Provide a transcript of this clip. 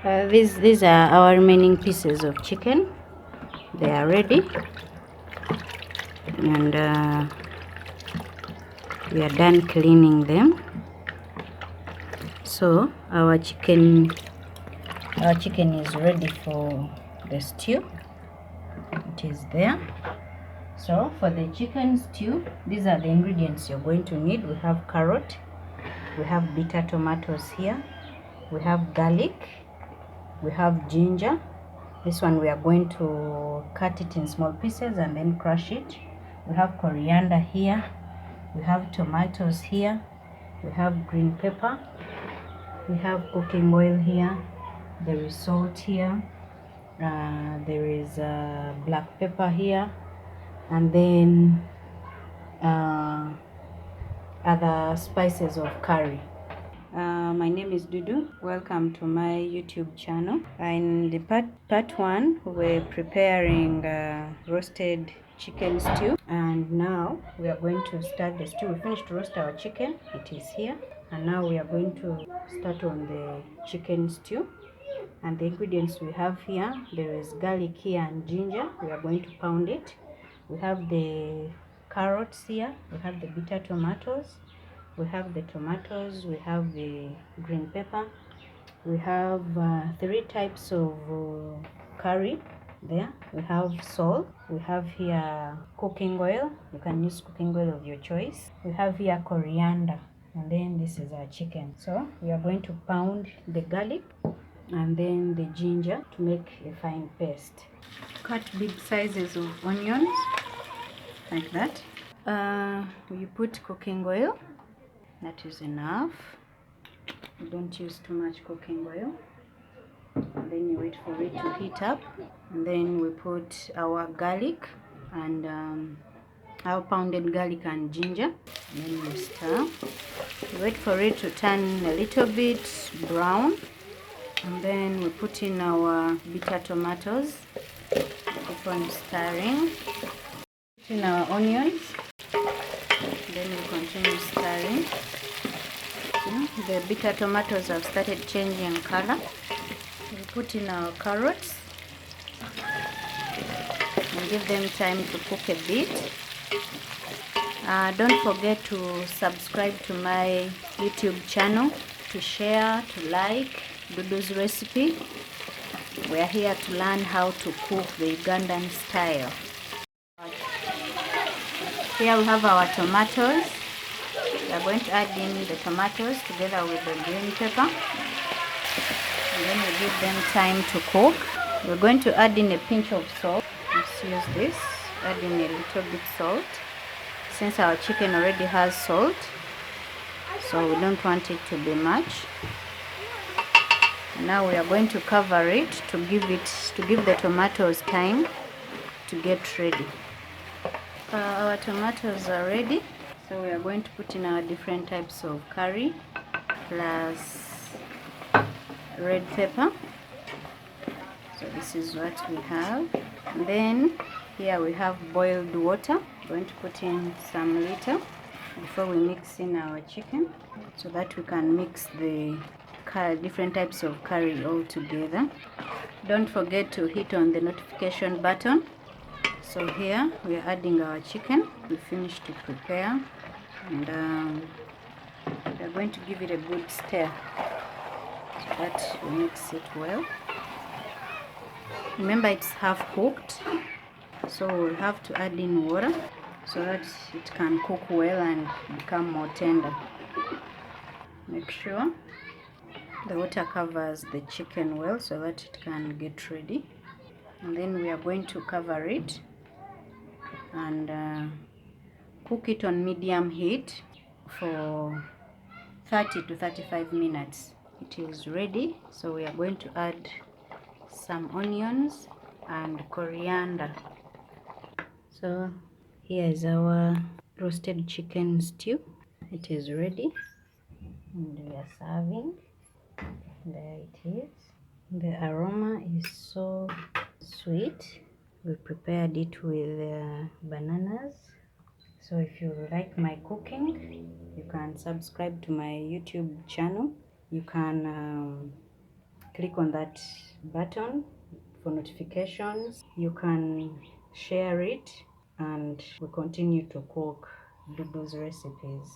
These are our remaining pieces of chicken. They are ready, and we are done cleaning them. So our chicken is ready for the stew. It is there. So for the chicken stew, these are the ingredients you're going to need. We have carrot, we have bitter tomatoes here, we have garlic, we have ginger. This one we are going to cut it in small pieces and then crush it. We have coriander here, we have tomatoes here, we have green pepper, we have cooking oil here, there is salt here, there is black pepper here, and then other spices of curry. My name is Dudu. Welcome to my YouTube channel. In the part 1, we're preparing roasted chicken stew, and now we are going to start the stew. We finished to roast our chicken. It is here, and now we are going to start on the chicken stew. And the ingredients we have here, there is garlic here and ginger. We are going to pound it. We have the carrots here, we have the bitter tomatoes, we have the tomatoes, we have the green pepper, we have 3 types of curry there. We have salt, we have here cooking oil. You can use cooking oil of your choice. We have here coriander, and then this is our chicken. So we are going to pound the garlic and then the ginger to make a fine paste. Cut big sizes of onions like that. You put cooking oil. That is enough. You don't use too much cooking oil. And then you wait for it to heat up. And then we put our garlic and our pounded garlic and ginger. And then we stir. You wait for it to turn a little bit brown. And then we put in our bitter tomatoes. Keep on stirring. Put in our onions. Then we continue stirring. The bitter tomatoes have started changing color. We put in our carrots and give them time to cook a bit. Don't forget to subscribe to my YouTube channel, to share, to like Dudu's recipe. We are here to learn how to cook the Ugandan style. Here we have our tomatoes. We are going to add in the tomatoes together with the green pepper. And then we give them time to cook. We're going to add in a pinch of salt. Let's use this. Add in a little bit salt. Since our chicken already has salt, so we don't want it to be much. And now we are going to cover it to give the tomatoes time to get ready. Our tomatoes are ready, so we are going to put in our different types of curry plus red pepper. So this is what we have. And then here we have boiled water. We're going to put in some little before we mix in our chicken, so that we can mix the different types of curry all together. Don't forget to hit on the notification button. So here we are adding our chicken. We finished to prepare, and we are going to give it a good stir so that we mix it well. Remember, it's half cooked, so we'll have to add in water so that it can cook well and become more tender. Make sure the water covers the chicken well so that it can get ready. And then we are going to cover it and cook it on medium heat for 30 to 35 minutes. It is ready, so we are going to add some onions and coriander. So here is our roasted chicken stew. It is ready and we are serving. There it is. The aroma is so sweet. We prepared it with bananas. So if you like my cooking, you can subscribe to my YouTube channel. You can click on that button for notifications. You can share it, and we continue to cook Dudu's recipes.